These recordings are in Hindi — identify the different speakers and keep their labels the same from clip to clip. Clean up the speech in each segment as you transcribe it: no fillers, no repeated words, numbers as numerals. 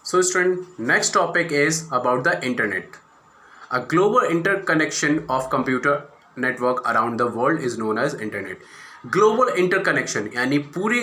Speaker 1: So student, next topic is about the internet. A global interconnection of computer network around the world is known as internet. Global interconnection यानी पूरे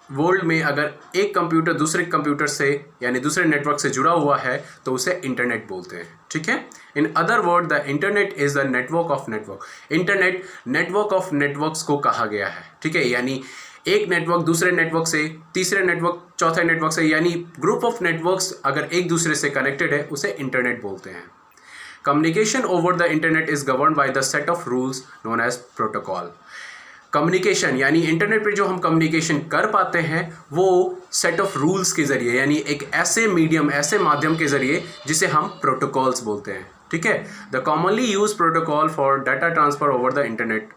Speaker 1: वर्ल्ड में अगर एक कंप्यूटर दूसरे कंप्यूटर से यानी दूसरे नेटवर्क से जुड़ा हुआ है तो उसे इंटरनेट बोलते हैं. ठीक है. In other word the internet is the network of network. Internet network of networks को कहा गया है. ठीक है. यानी एक नेटवर्क दूसरे नेटवर्क से, तीसरे नेटवर्क चौथे नेटवर्क से, यानी ग्रुप ऑफ नेटवर्क्स अगर एक दूसरे से कनेक्टेड है उसे इंटरनेट बोलते हैं. Communication over the internet is govern by the set of rules known as protocol. Communication यानी इंटरनेट पे जो हम कम्युनिकेशन कर पाते हैं वो सेट ऑफ रूल्स के ज़रिए, यानी एक ऐसे मीडियम, ऐसे माध्यम के ज़रिए जिसे हम प्रोटोकॉल्स बोलते हैं. ठीक है. The commonly use protocol for data transfer over the internet.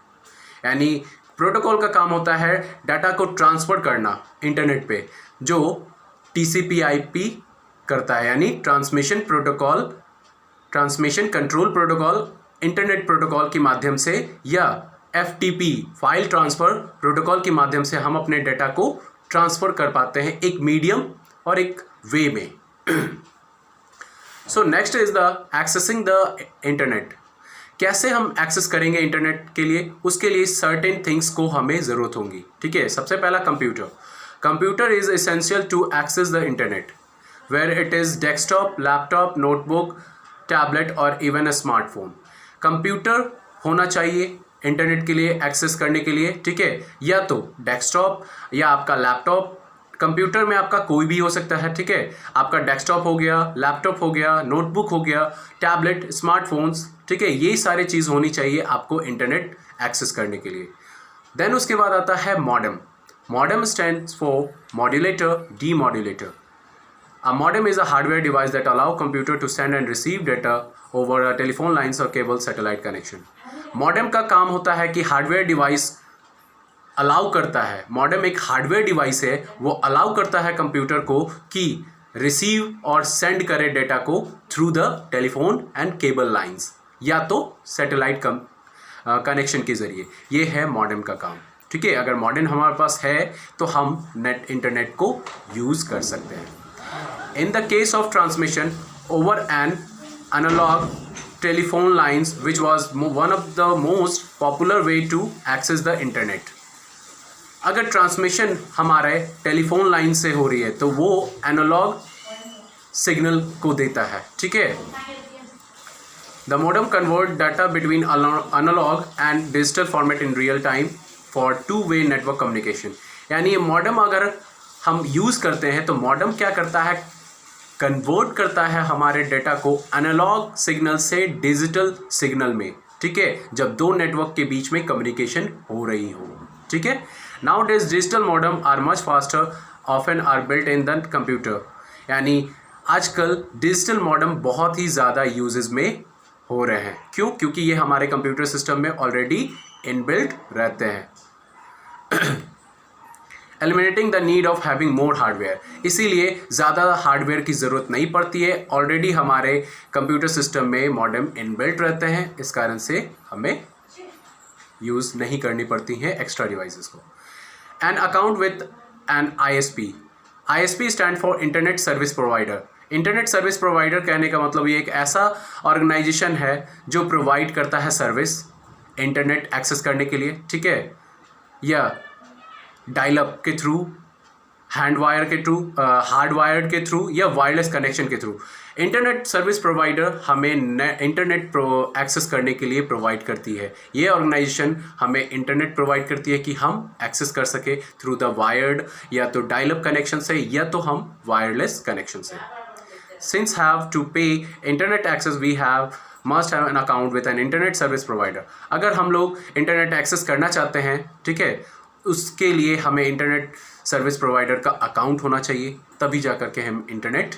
Speaker 1: यानी प्रोटोकॉल का काम होता है डाटा को ट्रांसफ़र करना इंटरनेट पे, जो TCP/IP करता है, यानी transmission protocol, transmission control protocol internet protocol के माध्यम से, या FTP फाइल ट्रांसफ़र प्रोटोकॉल के माध्यम से हम अपने डाटा को ट्रांसफ़र कर पाते हैं एक मीडियम और एक वे में. So next is the accessing the internet. कैसे हम एक्सेस करेंगे इंटरनेट के लिए, उसके लिए सर्टेन थिंग्स को हमें ज़रूरत होगी. ठीक है. सबसे पहला computer. Computer is essential to access the internet where it is desktop, laptop, notebook, tablet और इवन अ स्मार्टफोन. कंप्यूटर होना चाहिए इंटरनेट के लिए एक्सेस करने के लिए. ठीक है. या तो डेस्कटॉप या आपका लैपटॉप. कंप्यूटर में आपका कोई भी हो सकता है. ठीक है. आपका डेस्कटॉप हो गया, लैपटॉप हो गया, नोटबुक हो गया, टैबलेट, स्मार्टफोन्स. ठीक है. ये सारे चीज़ होनी चाहिए आपको इंटरनेट एक्सेस करने के लिए. देन उसके बाद आता है modem. Modem stands for modulator, demodulator. A modem is a hardware device that allow computer to send and receive data over a telephone lines or cable satellite connection. Modem का काम होता है कि हार्डवेयर डिवाइस अलाउ करता है. मॉडेम एक हार्डवेयर डिवाइस है, वो अलाउ करता है कंप्यूटर को कि रिसीव और सेंड करे डेटा को through the telephone and cable lines, या तो सैटेलाइट कनेक्शन के ज़रिए. ये है मॉडेम का काम. ठीक है. अगर मॉडेम हमारे पास है तो हम इंटरनेट को यूज़ कर सकते हैं. In the case of transmission over an analog telephone lines, which was one of the most popular way to access the internet. अगर ट्रांसमिशन हमारे टेलीफोन लाइन से हो रही है तो वो एनालॉग सिग्नल को देता है. ठीक है. The modem convert data between analog and digital format in real time for two-way network communication. यानी ये मॉडेम अगर हम यूज़ करते हैं तो मॉडेम क्या करता है, कन्वर्ट करता है हमारे डेटा को एनालॉग सिग्नल से डिजिटल सिग्नल में. ठीक है. जब दो नेटवर्क के बीच में कम्युनिकेशन हो रही हो. ठीक है. Now days digital modem are much faster, often are built in the computer. यानी आजकल डिजिटल मॉडेम बहुत ही ज़्यादा यूजेस में हो रहे हैं. क्यों? क्योंकि ये हमारे कंप्यूटर सिस्टम में ऑलरेडी इनबिल्ट रहते हैं. Eliminating the need of having more hardware. इसीलिए ज़्यादा हार्डवेयर की ज़रूरत नहीं पड़ती है. ऑलरेडी हमारे कंप्यूटर सिस्टम में मॉडेम इनबिल्ट रहते हैं. इस कारण से हमें यूज़ नहीं करनी पड़ती है एक्स्ट्रा डिवाइसेस को. An account with an ISP. ISP stand for internet service provider. Internet service provider कहने का मतलब ये एक ऐसा ऑर्गेनाइजेशन है जो प्रोवाइड करता है सर्विस इंटरनेट एक्सेस करने के लिए. ठीक है. या डायल अप के थ्रू, हैंड वायर के थ्रू, हार्ड वायर के थ्रू, या वायरलेस कनेक्शन के थ्रू. इंटरनेट सर्विस प्रोवाइडर हमें इंटरनेट एक्सेस करने के लिए प्रोवाइड करती है. ये ऑर्गेनाइजेशन हमें इंटरनेट प्रोवाइड करती है कि हम एक्सेस कर सके थ्रू द वायर्ड, या तो डायल अप कनेक्शन से या तो हम वायरलेस कनेक्शन से. Since have to pay internet access we have must have an account with an internet service provider. अगर हम लोग इंटरनेट एक्सेस करना चाहते हैं, ठीक है, उसके लिए हमें इंटरनेट सर्विस प्रोवाइडर का अकाउंट होना चाहिए, तभी जा कर के हम इंटरनेट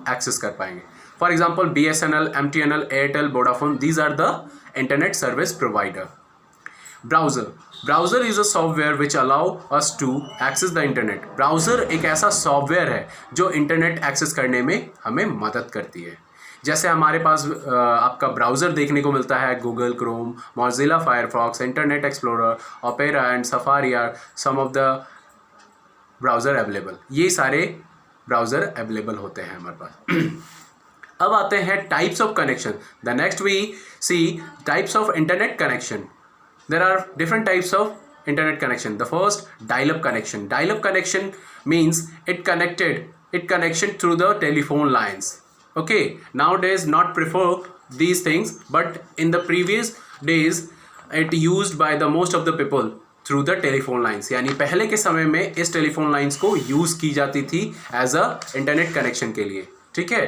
Speaker 1: एक्सेस कर पाएंगे. For example BSNL, MTNL, Airtel, Vodafone, these are the internet service provider. Browser. Browser is a software which allow us to access the internet. Browser एक ऐसा सॉफ्टवेयर है जो इंटरनेट एक्सेस करने में हमें मदद करती है. जैसे हमारे पास आपका ब्राउज़र देखने को मिलता है, Google Chrome, Mozilla Firefox, Internet Explorer, Opera and Safari are some of the browser available. ये सारे ब्राउज़र अवेलेबल होते हैं हमारे पास। अब आते हैं types of connection. The next we see types of internet connection. There are different types of internet connection. The first, dial-up connection. Dial-up connection means it connection through the telephone lines. Okay, nowadays not prefer these things, but in the previous days it used by the most of the people through the telephone lines. यानी पहले के समय में इस टेलीफोन लाइंस को यूज की जाती थी एज अ इंटरनेट कनेक्शन के लिए, ठीक है,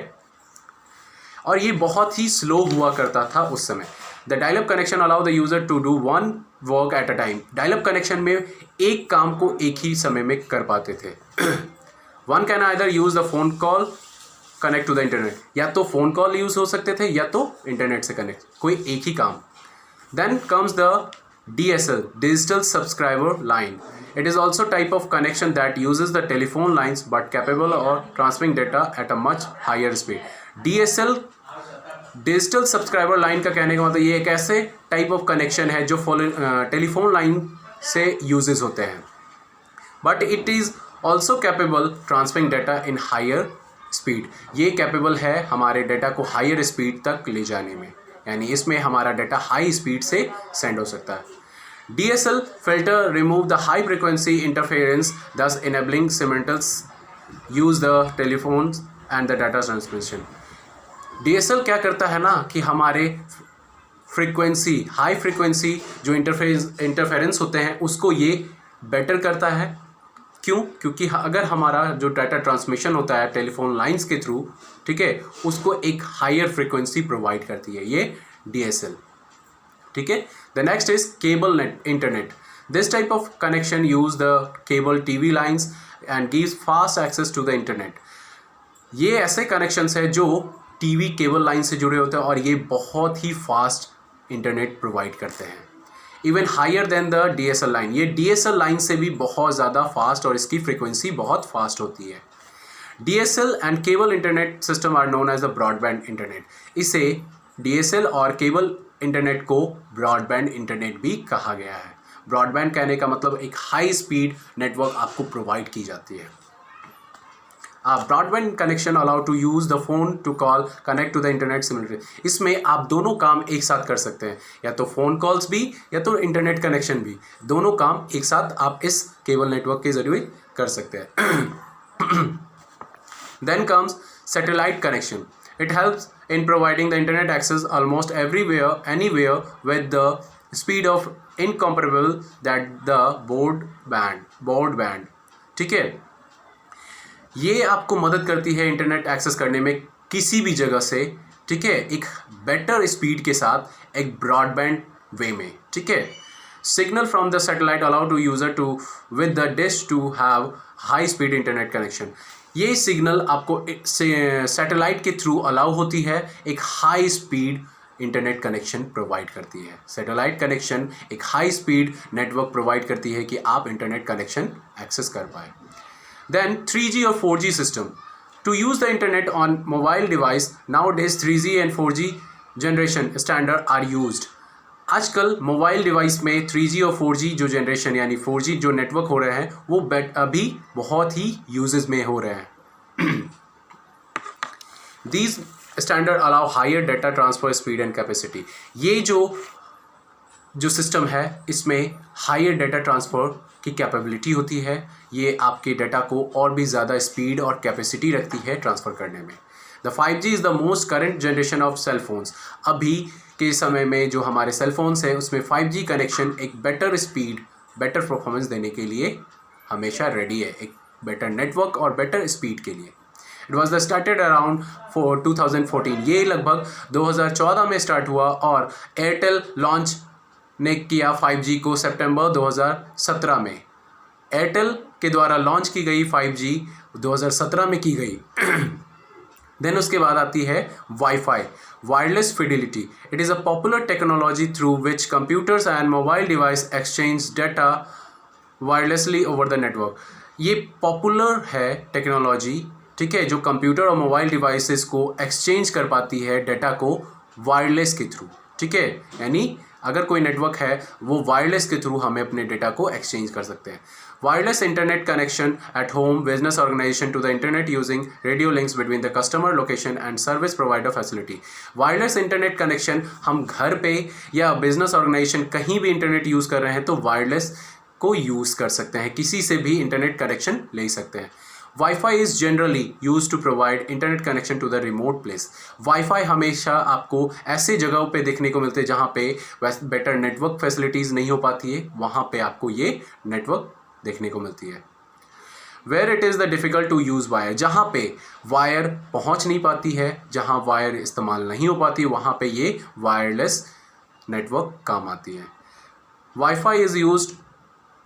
Speaker 1: और ये बहुत ही स्लो हुआ करता था उस समय। The dial up connection allow the user to do one work at a time. Dial up connection में एक काम को एक ही समय में कर पाते थे। One can either use the phone call connect to the internet, या तो फोन कॉल यूज हो सकते थे या तो इंटरनेट से कनेक्ट, कोई एक ही काम। Then comes the DSL, digital subscriber line. It is also type of connection that uses the telephone lines but capable of transmitting data at a much higher speed. DSL digital subscriber line का कहने का मतलब ये एक ऐसे टाइप ऑफ कनेक्शन है जो टेलीफोन लाइन से यूजेस होते हैं, but it is also capable transferring data in higher speed. ये कैपेबल है हमारे डाटा को हायर स्पीड तक ले जाने में, यानी इसमें हमारा डाटा हाई स्पीड से सेंड हो सकता है. DSL filter remove the high frequency interference, thus enabling simultaneous use the telephones and the data transmission. DSL क्या करता है ना कि हमारे फ्रीक्वेंसी, हाई फ्रीक्वेंसी जो इंटरफेरेंस होते हैं उसको ये बेटर करता है. क्यों? क्योंकि अगर हमारा जो डाटा ट्रांसमिशन होता है टेलीफोन लाइंस के थ्रू, ठीक है, उसको एक हायर फ्रीक्वेंसी प्रोवाइड करती है ये DSL, ठीक है. The next is cable internet. This type of connection use the cable TV lines and gives fast access to the internet. ये ऐसे कनेक्शंस है जो TV केबल लाइन से जुड़े होते हैं और ये बहुत ही फास्ट इंटरनेट प्रोवाइड करते हैं, even higher than the DSL line. ये DSL लाइन से भी बहुत ज़्यादा फास्ट और इसकी फ्रीक्वेंसी बहुत फास्ट होती है. DSL and cable internet system are known as the broadband internet. इसे DSL और केबल इंटरनेट को ब्रॉडबैंड इंटरनेट भी कहा गया है. ब्रॉडबैंड कहने का मतलब एक हाई स्पीड नेटवर्क आपको प्रोवाइड की जाती है. Broadband connection allow to use the phone to call connect to the internet similarly. इसमें आप दोनों काम एक साथ कर सकते हैं, या तो फ़ोन कॉल्स भी या तो इंटरनेट कनेक्शन भी, दोनों काम एक साथ आप इस केबल नेटवर्क के जरिए कर सकते हैं. Then comes satellite connection. It helps in providing the internet access almost everywhere, anywhere with the speed of incomparable that the broadband. ठीक है, ये आपको मदद करती है इंटरनेट एक्सेस करने में किसी भी जगह से, ठीक है, एक बेटर स्पीड के साथ एक ब्रॉडबैंड वे में, ठीक है. Signal from the satellite allow to user to with the dish to have high speed internet connection. ये सिग्नल आपको सैटेलाइट के थ्रू अलाउ होती है, एक high speed internet connection provide करती है. सैटेलाइट कनेक्शन एक हाई स्पीड नेटवर्क प्रोवाइड करती है कि आप इंटरनेट कनेक्शन एक्सेस कर पाए. देन 3G और 4G system. To use the internet on mobile device nowadays 3G and 4G generation standard are used. आजकल मोबाइल डिवाइस में 3G और 4G जो जनरेशन यानी 4G जो नेटवर्क हो रहे हैं वो अभी बहुत ही यूजेस में हो रहे हैं. These standard allow higher data transfer speed and capacity. ये जो सिस्टम है इसमें हायर डाटा ट्रांसफ़र की कैपेबिलिटी होती है. ये आपके डाटा को और भी ज़्यादा स्पीड और कैपेसिटी रखती है ट्रांसफ़र करने में. The 5G is the most current generation of cell phones. अभी के समय में जो हमारे सेल फोन्स हैं उसमें 5G कनेक्शन एक बेटर स्पीड, बेटर परफॉर्मेंस देने के लिए हमेशा रेडी है, एक बेटर नेटवर्क और बेटर स्पीड के लिए. It was the started around 2014. ये लगभग 2014 में स्टार्ट हुआ और एयरटेल लॉन्च ने किया 5G को सितंबर 2017 में. एयरटेल के द्वारा लॉन्च की गई 5G 2017 में की गई. देन उसके बाद आती है wifi, wireless fidelity. It is a popular technology through which computers and mobile device exchange data wirelessly over the network. ये पॉपुलर है टेक्नोलॉजी, ठीक है, जो कंप्यूटर और मोबाइल डिवाइसेस को एक्सचेंज कर पाती है डाटा को वायरलेस के थ्रू, ठीक है. यानी अगर कोई नेटवर्क है वो वायरलेस के थ्रू हमें अपने डाटा को एक्सचेंज कर सकते हैं. Wireless internet connection at home, business organization to the internet using radio links between the customer location and service provider facility. Wireless internet connection हम घर पे या business organization कहीं भी इंटरनेट यूज़ कर रहे हैं तो वायरलेस को यूज़ कर सकते हैं, किसी से भी इंटरनेट कनेक्शन ले सकते हैं. Wi-Fi is generally used to provide internet connection to the remote place. Wi-Fi हमेशा आपको ऐसे जगहों पे देखने को मिलते हैं जहाँ पे बेटर नेटवर्क फैसिलिटीज़ नहीं हो पाती है, वहाँ पे आपको ये नेटवर्क देखने को मिलती है. Where it is the difficult to use wire, जहाँ पे वायर पहुँच नहीं पाती है, जहाँ वायर इस्तेमाल नहीं हो पाती, वहाँ पे ये वायरलेस नेटवर्क काम आती है. Wi-Fi is used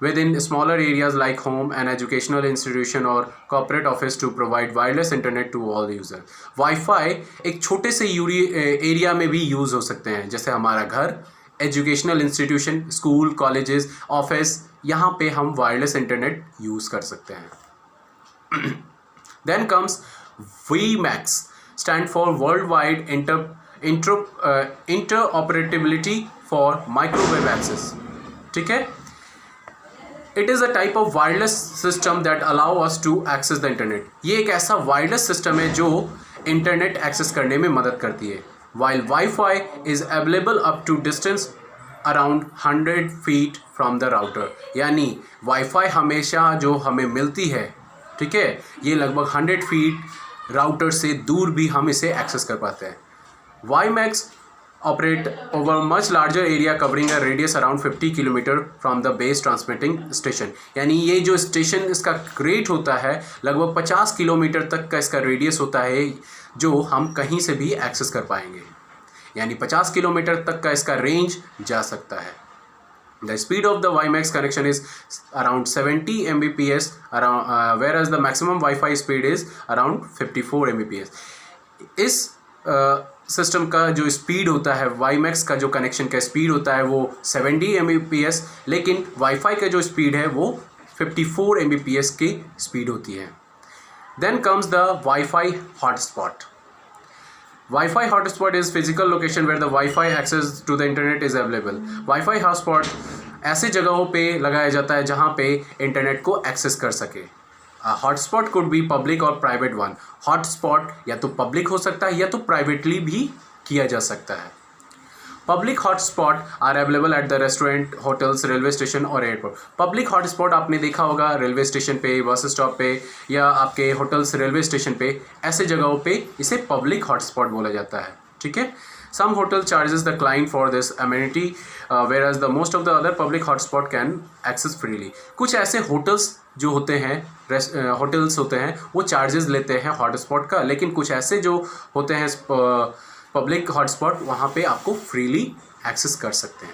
Speaker 1: within smaller areas like home and educational institution or corporate office to provide wireless internet to all users. Wi-Fi एक छोटे से एरिया में भी यूज़ हो सकते हैं, जैसे हमारा घर, educational institution, school, colleges, office, यहाँ पे हम वायरलेस इंटरनेट यूज़ कर सकते हैं. Then comes WiMAX, stand for Worldwide Interoperability for Microwave Access. ठीक है. It is a type of wireless system that allow us to access the internet. ये एक ऐसा वायरलेस सिस्टम है जो इंटरनेट एक्सेस करने में मदद करती है. While Wi-Fi is available up to distance around 100 feet from the router. यानी Wi-Fi हमेशा जो हमें मिलती है, ठीक है, ये लगभग 100 फीट राउटर से दूर भी हम इसे एक्सेस कर पाते हैं. WiMAX operate over much larger area covering a radius around 50 kilometre from the base transmitting station. यानी ये जो स्टेशन इसका रेट होता है लगभग 50 किलोमीटर तक का इसका रेडियस होता है जो हम कहीं से भी एक्सेस कर पाएंगे, यानी 50 किलोमीटर तक का इसका रेंज जा सकता है. The speed of the WiMAX connection is around 70 Mbps, whereas the maximum Wi-Fi speed is around 54 Mbps. इस सिस्टम का जो स्पीड होता है, WiMAX का जो कनेक्शन का स्पीड होता है वो 70 Mbps, लेकिन वाईफाई का जो स्पीड है वो 54 Mbps की स्पीड होती है. Then comes the wifi hotspot. Wi-Fi hotspot is physical location where the Wi-Fi access to the internet is available. Wi-Fi hotspot ऐसे जगहों पे लगाया जाता है जहाँ पे इंटरनेट को एक्सेस कर सके. हॉटस्पॉट कुड बी पब्लिक और प्राइवेट वन. हॉटस्पॉट या तो पब्लिक हो सकता है या तो प्राइवेटली भी किया जा सकता है. Public hotspot are available at the restaurant, hotels, railway station और एयरपोर्ट. पब्लिक हॉटस्पॉट आपने देखा होगा रेलवे स्टेशन पे, बस स्टॉप पे या आपके होटल्स, रेलवे स्टेशन पे, ऐसे जगहों पे इसे पब्लिक हॉटस्पॉट बोला जाता है. ठीक है. Some hotel charges the client for this amenity, whereas the most of the other public hotspot can access freely. कुछ ऐसे होटल्स जो होते हैं, होटल्स होते हैं, वो चार्जेस लेते हैं हॉटस्पॉट का, लेकिन कुछ ऐसे जो होते हैं पब्लिक हॉटस्पॉट वहाँ पे आपको फ्रीली एक्सेस कर सकते हैं.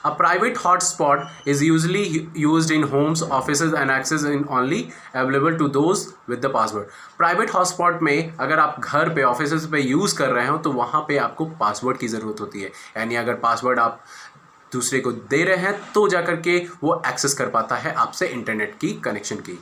Speaker 1: A private hotspot is usually used in homes, offices and access in only available to those with the password. Private hotspot में अगर आप घर पे, ऑफिसेज पे यूज़ कर रहे हो तो वहाँ पे आपको पासवर्ड की ज़रूरत होती है. यानी अगर पासवर्ड आप दूसरे को दे रहे हैं तो जाकर के वो एक्सेस कर पाता है आपसे इंटरनेट की कनेक्शन की.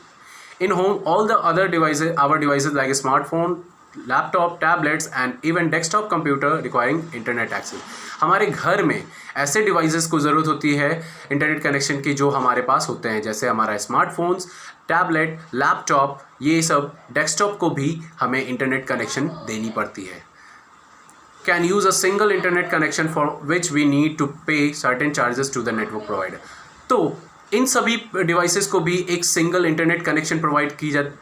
Speaker 1: In home, all the other devices, our devices like smartphone, laptop, tablets and even desktop computer requiring internet access. हमारे घर में ऐसे डिवाइसेस को ज़रूरत होती है इंटरनेट कनेक्शन की जो हमारे पास होते हैं, जैसे हमारा स्मार्टफोन्स, टैबलेट, लैपटॉप, ये सब डेस्कटॉप को भी हमें इंटरनेट कनेक्शन देनी पड़ती है. Can use a single internet connection for which we need to pay certain charges to the network provider. तो इन सभी डिवाइसेस को भी एक सिंगल इंटरनेट कनेक्शन प्रोवाइड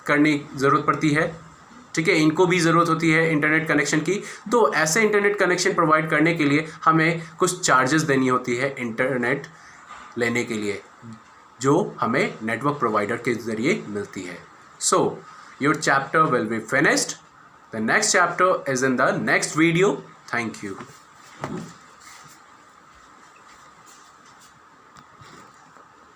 Speaker 1: करने ज़रूरत पड़ती है. ठीक है, इनको भी ज़रूरत होती है इंटरनेट कनेक्शन की. तो ऐसे इंटरनेट कनेक्शन प्रोवाइड करने के लिए हमें कुछ चार्जेस देनी होती है इंटरनेट लेने के लिए, जो हमें नेटवर्क प्रोवाइडर के ज़रिए मिलती है. So your chapter will be finished. The next chapter is in the next video. Thank you.